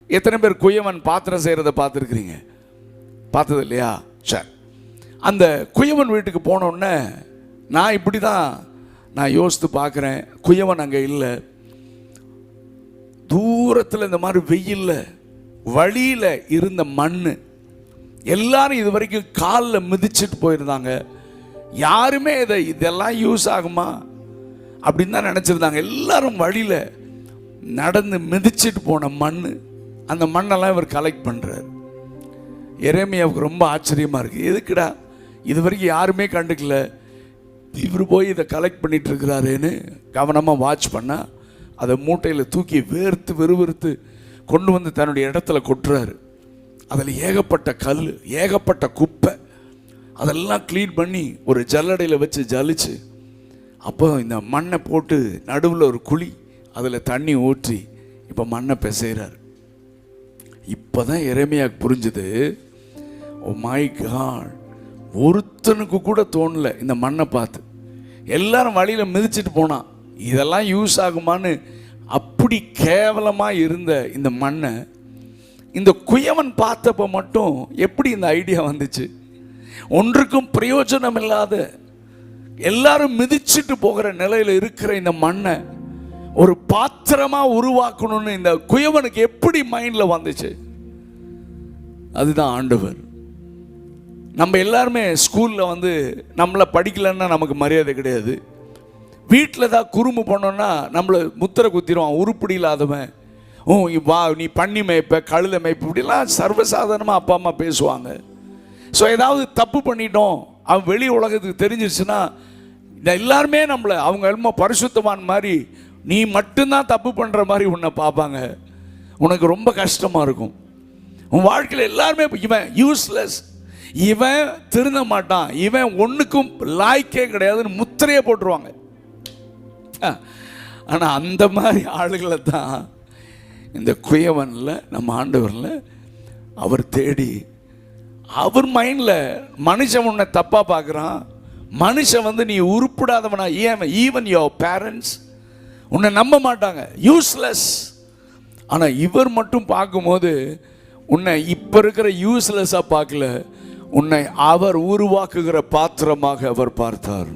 எத்தனை பேர் குயவன் பாத்திரம் செய்கிறத பார்த்துருக்குறீங்க? பார்த்தது இல்லையா? சரி, அந்த குயவன் வீட்டுக்கு போனோடனே நான் இப்படி தான் நான் யோசித்து பார்க்குறேன். குயவன் அங்கே இல்லை. தூரத்தில் இந்த மாதிரி வெயிலில் வழியில் இருந்த மண் எல்லாரும் இது வரைக்கும் காலில் மிதிச்சுட்டு போயிருந்தாங்க. யாருமே இதெல்லாம் யூஸ் ஆகுமா அப்படின்னு தான் நினச்சிருந்தாங்க. எல்லாரும் வழியில் நடந்து மிதிச்சுட்டு போன மண், அந்த மண்ணெல்லாம் இவர் கலெக்ட் பண்ணுறார். எரேமியாவுக்கு ரொம்ப ஆச்சரியமாக இருக்குது. எதுக்குடா இது வரைக்கும் யாருமே கண்டுக்கல, இவர் போய் இதை கலெக்ட் பண்ணிட்டு இருக்கிறாருன்னு கவனமாக வாட்ச் பண்ணால் அதை மூட்டையில் தூக்கி வேர்த்து வெறுவெறுத்து கொண்டு வந்து தன்னுடைய இடத்துல கொட்டுறாரு. அதில் ஏகப்பட்ட கல், ஏகப்பட்ட குப்பை, அதெல்லாம் க்ளீன் பண்ணி ஒரு ஜல்லடையில் வச்சு ஜலிச்சு, அப்போ இந்த மண்ணை போட்டு நடுவில் ஒரு குழி, அதில் தண்ணி ஊற்றி இப்போ மண்ணை பிசைகிறார். இப்போ தான் எரேமியாவுக்கு புரிஞ்சுது, ஓ மை காட், ஒருத்தனுக்கு கூட தோணலை இந்த மண்ணை பார்த்து. எல்லாரும் வழியில் மிதிச்சுட்டு போனான், இதெல்லாம் யூஸ் ஆகுமான்னு. அப்படி கேவலமாக இருந்த இந்த மண்ணை இந்த குயவன் பார்த்தப்போ மட்டும் எப்படி இந்த ஐடியா வந்துச்சு? ஒன்றுக்கும் பிரயோஜனம் இல்லாத, எல்லாரும் மிதிச்சுட்டு போகிற நிலையில் இருக்கிற இந்த மண்ணை ஒரு பாத்திரமாக உருவாக்கணும்னு இந்த குயவனுக்கு எப்படி மைண்டில் வந்துச்சு? அதுதான் ஆண்டவர். நம்ம எல்லாருமே ஸ்கூலில் வந்து நம்மளை படிக்கலைன்னா நமக்கு மரியாதை கிடையாது. வீட்டில் தான் குறும்பு பண்ணோன்னா நம்மளை முத்திரை குத்திடுவான், உருப்படி இல்லாதவன். வா நீ பண்ணி மேய்ப்ப, கழுத மேய்ப்பு, இப்படிலாம் சர்வசாதாரணமாக அப்பா அம்மா பேசுவாங்க. ஸோ ஏதாவது தப்பு பண்ணிட்டோம் அவன் வெளி உலகத்துக்கு தெரிஞ்சிருச்சுன்னா எல்லாருமே நம்மளை அவங்க என்னமோ பரிசுத்தவான் மாதிரி, நீ மட்டும்தான் தப்பு பண்ணுற மாதிரி உன்னை பார்ப்பாங்க. உனக்கு ரொம்ப கஷ்டமாக இருக்கும். உன் வாழ்க்கையில் எல்லாருமே இவன் யூஸ்லெஸ், இவன் திருந்த மாட்டான், இவன் ஒன்றுக்கும் லாய்க்கே கிடையாதுன்னு முத்திரையே போட்டுருவாங்க. ஆனால் அந்த மாதிரி ஆளுகளை தான் இந்த குயவனில் நம்ம ஆண்டவரில் அவர் தேடி, அவர் மைண்டில் மனுஷன் உன்னை தப்பாக பார்க்குறான், மனுஷன் வந்து நீ உருப்படாதவனா, ஈவன் யுவர் பேரண்ட்ஸ் உன்னை நம்ப மாட்டாங்க, யூஸ்லெஸ். ஆனால் இவர் மட்டும் பார்க்கும்போது உன்னை இப்போ இருக்கிற யூஸ்லெஸ்ஸாக பார்க்கல, உன்னை அவர் உருவாக்குகிற பாத்திரமாக அவர் பார்த்தார்.